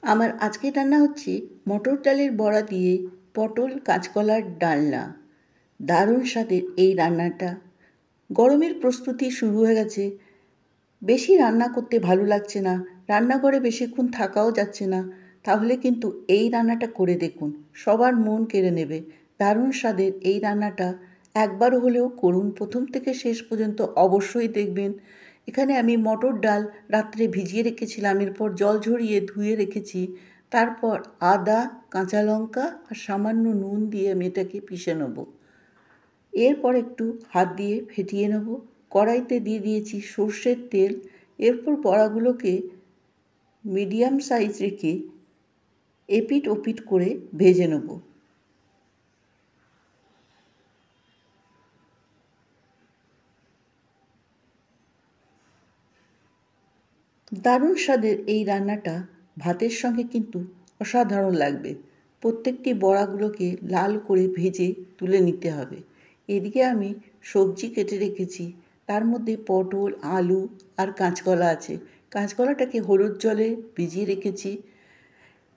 আমার আজকের রান্না হচ্ছে মটর ডালের বড়া দিয়ে পটল কাঁচকলার ডালনা। দারুণ স্বাদের এই রান্নাটা। গরমের প্রস্তুতি শুরু হয়ে গেছে। বেশি রান্না করতে ভালো লাগছে না, রান্নাঘরে বেশিক্ষণ থাকাও যাচ্ছে না, তাহলে কিন্তু এই রান্নাটা করে দেখুন, সবার মন কেড়ে নেবে। দারুণ স্বাদের এই রান্নাটা একবার হলেও করুন, প্রথম থেকে শেষ পর্যন্ত অবশ্যই দেখবেন। এখানে আমি মটর ডাল রাত্রে ভিজিয়ে রেখেছিলাম, এরপর জল ঝরিয়ে ধুয়ে রেখেছি। তারপর আদা, কাঁচা লঙ্কা আর সামান্য নুন দিয়ে আমি এটাকে পিষে নেব। এরপর একটু হাত দিয়ে ফেটিয়ে নেব। কড়াইতে দিয়ে দিয়েছি সর্ষের তেল। এরপর বড়াগুলোকে মিডিয়াম সাইজ রেখে এপিট ওপিট করে ভেজে নেব। দারুণ স্বাদের এই রান্নাটা ভাতের সঙ্গে কিন্তু অসাধারণ লাগবে। প্রত্যেকটি বড়াগুলোকে লাল করে ভেজে তুলে নিতে হবে। এদিকে আমি সবজি কেটে রেখেছি, তার মধ্যে পটল, আলু আর কাঁচকলা আছে। কাঁচকলাটাকে হলুদ জলে ভিজিয়ে রেখেছি।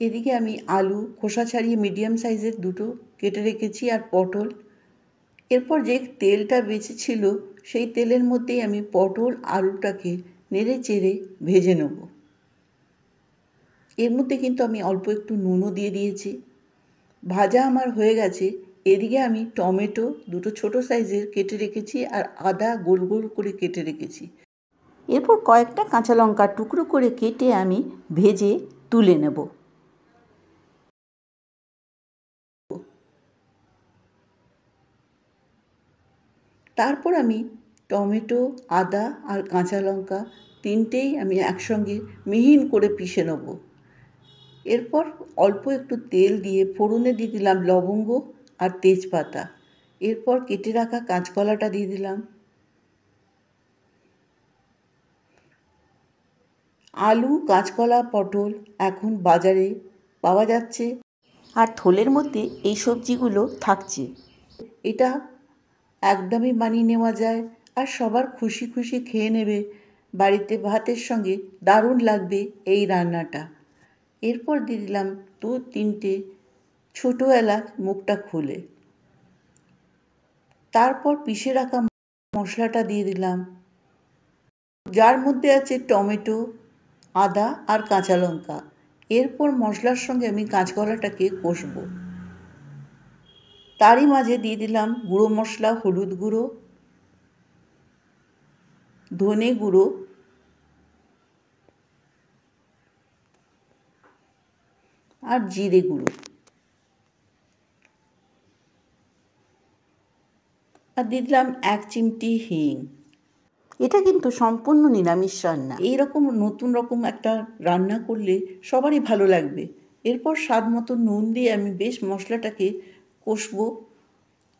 এদিকে আমি আলু খোসা ছাড়িয়ে মিডিয়াম সাইজের দুটো কেটে রেখেছি, আর পটল। এরপর যে তেলটা বেঁচেছিল সেই তেলের মধ্যেই আমি পটল আলুটাকে নেড়ে চেড়ে ভেজে নেব। এর মধ্যে কিন্তু আমি অল্প একটু নুনও দিয়ে দিয়েছি। ভাজা আমার হয়ে গেছে। এদিকে আমি টমেটো দুটো ছোট সাইজের কেটে রেখেছি, আর আদা গোল গোল করে কেটে রেখেছি। এরপর কয়েকটা কাঁচা লঙ্কা টুকরো করে কেটে আমি ভেজে তুলে নেব। তারপর আমি টমেটো, আদা আর কাঁচা লঙ্কা তিনটেই আমি একসঙ্গে মিহিন করে পিষে নেব। এরপর অল্প একটু তেল দিয়ে ফোড়নে দিয়ে দিলাম লবঙ্গ আর তেজপাতা। এরপর কেটে রাখা কাঁচকলাটা দিয়ে দিলাম। আলু, কাঁচকলা, পটল এখন বাজারে পাওয়া যাচ্ছে, আর থলের মধ্যে এই সবজিগুলো থাকছে। এটা একদমই বানিয়ে নেওয়া যায়, আর সবার খুশি খুশি খেয়ে নেবে। বাড়িতে ভাতের সঙ্গে দারুণ লাগবে এই রান্নাটা। এরপর দিয়ে দিলাম দু তিনটে ছোটো এলাচ মুখটা খুলে। তারপর পিষে রাখা মশলাটা দিয়ে দিলাম, যার মধ্যে আছে টমেটো, আদা আর কাঁচা লঙ্কা। এরপর মশলার সঙ্গে আমি কাঁচকলাটাকে কষবো। তারই মাঝে দিয়ে দিলাম গুঁড়ো মশলা, হলুদ গুঁড়ো, ধনে গুঁড়ো আর জিরে গুঁড়ো, আর দিয়ে দিলাম 1 চিমটি হিং। এটা কিন্তু সম্পূর্ণ নিরামিষ রান্না। এইরকম নতুন রকম একটা রান্না করলে সবারই ভালো লাগবে। এরপর স্বাদ মতো নুন দিয়ে আমি বেশ মশলাটাকে কষবো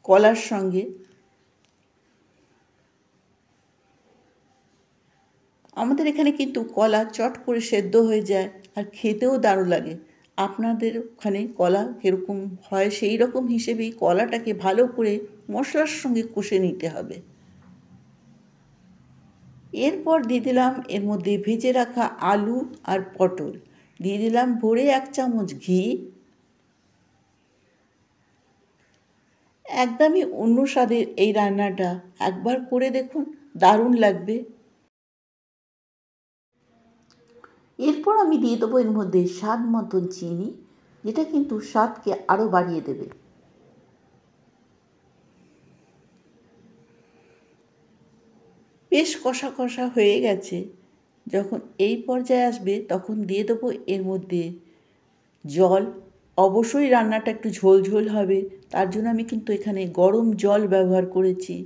কলার সঙ্গে। আমাদের এখানে কিন্তু কলা চট করে সেদ্ধ হয়ে যায়, আর খেতেও দারুণ লাগে। আপনাদের ওখানে কলা কীরকম হয় সেই রকম হিসেবেই কলাটাকে ভালো করে মশলার সঙ্গে কষে নিতে হবে। এরপর দিয়ে দিলাম এর মধ্যে ভেজে রাখা আলু আর পটল, দিয়ে দিলাম ভরে 1 চামচ ঘি। একদমই অন্য স্বাদের এই রান্নাটা একবার করে দেখুন, দারুণ লাগবে। এরপর আমি দিয়ে দেবো এর মধ্যে স্বাদ মতন চিনি, যেটা কিন্তু স্বাদকে আরও বাড়িয়ে দেবে। বেশ কষা কষা হয়ে গেছে। যখন এই পর্যায়ে আসবে তখন দিয়ে দেবো এর মধ্যে জল। অবশ্যই রান্নাটা একটু ঝোল ঝোল হবে, তার জন্য আমি কিন্তু এখানে গরম জল ব্যবহার করেছি।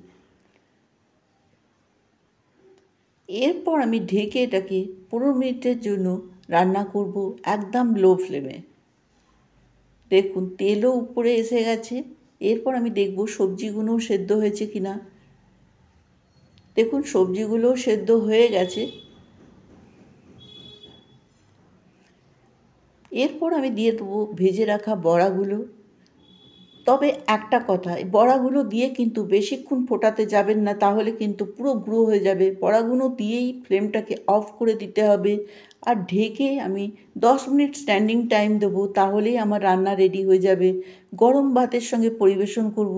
এরপর আমি ঢেকে এটাকে 15 মিনিটের জন্য রান্না করব একদম লো ফ্লেমে। দেখুন তেলও উপরে এসে গেছে। এরপর আমি দেখব সবজিগুলোও সেদ্ধ হয়েছে কিনা। দেখুন সবজিগুলোও সেদ্ধ হয়ে গেছে। এরপর আমি দিয়ে দেবো ভেজে রাখা বড়াগুলো। তবে একটা কথা, এই বড়াগুলো দিয়ে কিন্তু বেশিক্ষণ ফোটাতে যাবেন না, তাহলে কিন্তু পুরো গুঁড়ো হয়ে যাবে। বড়াগুলো দিয়েই ফ্লেমটাকে অফ করে দিতে হবে আর ঢেকে আমি 10 মিনিট স্ট্যান্ডিং টাইম দেবো, তাহলেই আমার রান্না রেডি হয়ে যাবে। গরম ভাতের সঙ্গে পরিবেশন করব।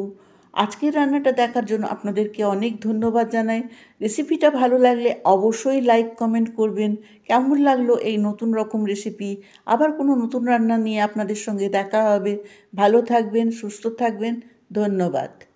আজকের রান্নাটা দেখার জন্য আপনাদেরকে অনেক ধন্যবাদ জানাই। রেসিপিটা ভালো লাগলে অবশ্যই লাইক কমেন্ট করবেন। কেমন লাগলো এই নতুন রকম রেসিপি? আবার কোনো নতুন রান্না নিয়ে আপনাদের সঙ্গে দেখা হবে। ভালো থাকবেন, সুস্থ থাকবেন। ধন্যবাদ।